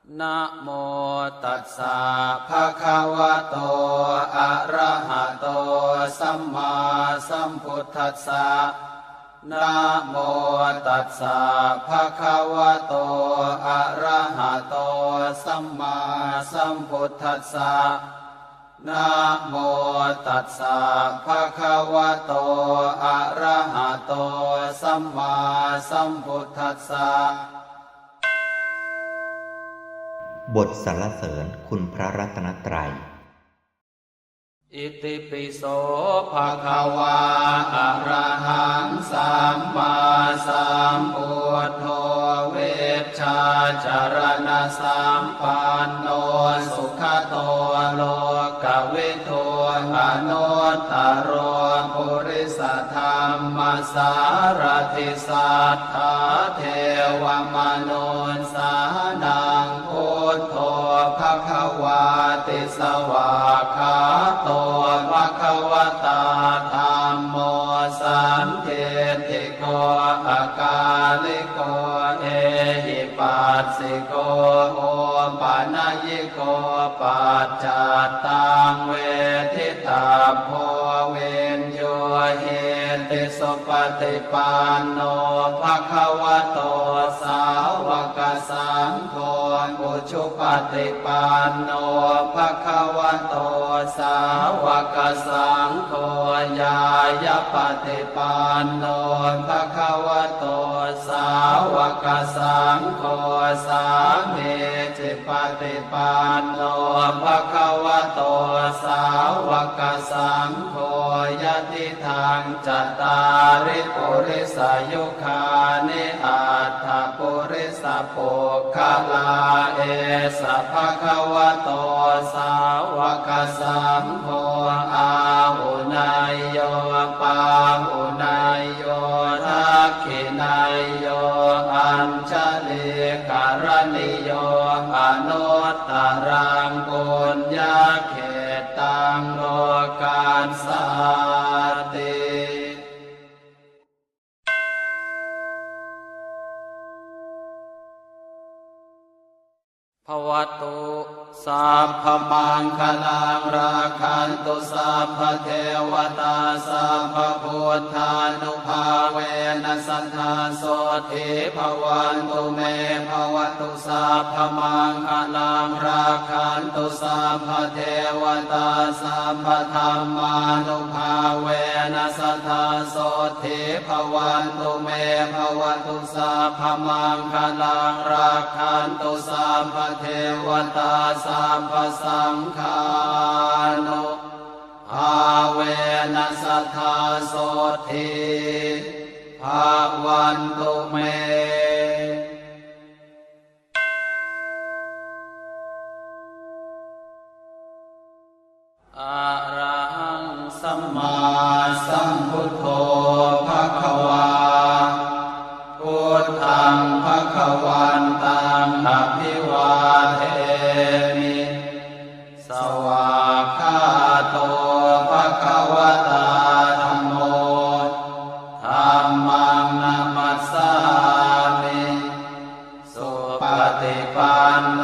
นะโมตัสสะภะคะวะโตอะระหะโตสัมมาสัมพุทธัสสะนะโมตัสสะภะคะวะโตอะระหะโตสัมมาสัมพุทธัสสะนะโมตัสสะภะคะวะโตอะระหะโตสัมมาสัมพุทธัสสะบทสรรเสริญคุณพระรัตนตรัยอิติปิโสภะคะวะอะระหังสัมมาสัมพุทโธเวชชาจารณะสัมปันโนสุขโตโลกวิทูอนุตตโรปุริสธรรมสารถิสัทธาเทวมนุสสานังพุทโธภะคะวาติสวากขาโตภะคะวตาธัมโมสันทิฏฐิโกอะกาลิโกเอหิปัสสิโกโอปะนะยิโกปัจจัตตังเวทิตาโพเวนโยเหติสุปฏิปันโนภะคะวะโตสาวกสังโฆอุชุปฏิปันโนภะคะวะโตสาวกสังโฆญายปฏิปันโนภะคะวะโตสาวกสังโฆสามีจิปฏิปันโนภะคะวะโตสาวกสังโฆยะติทังจัตตาริปุริสยุคานิอัตถปุริสปุคคลาเอสะภะคะวะโตสาวกสังโฆอาหุนายโยปาหุนายโยทักขินายโยอัญชลีการณิโยอนุตตรังปุญญาเขตังโลกาสาติภวตุสัพพมังคลังราคันตุสัพพเทวตาสัพพพุทธานุภาเวนัสสัทธาโสติภวันตุเมภวตุสัพพมังคลังราคันตุสัพพเทวตาสัพพธรรมานุภาเวนัสสัทธาโสติภวันตุเมภวตุสัพพมังคลังราคันตุสัพพเทวตาสัพพสังฆานุภาเวนัสสัทธาโสติภวันตุเมอะระหังสัมมาสัมพุทโธภะคะวาพุทธังภะคะวันตังอภิวาเทมิสวากขาโตภะคะวตาธัมโมธัมมังนัมมัสสามิสุปฏิปันโน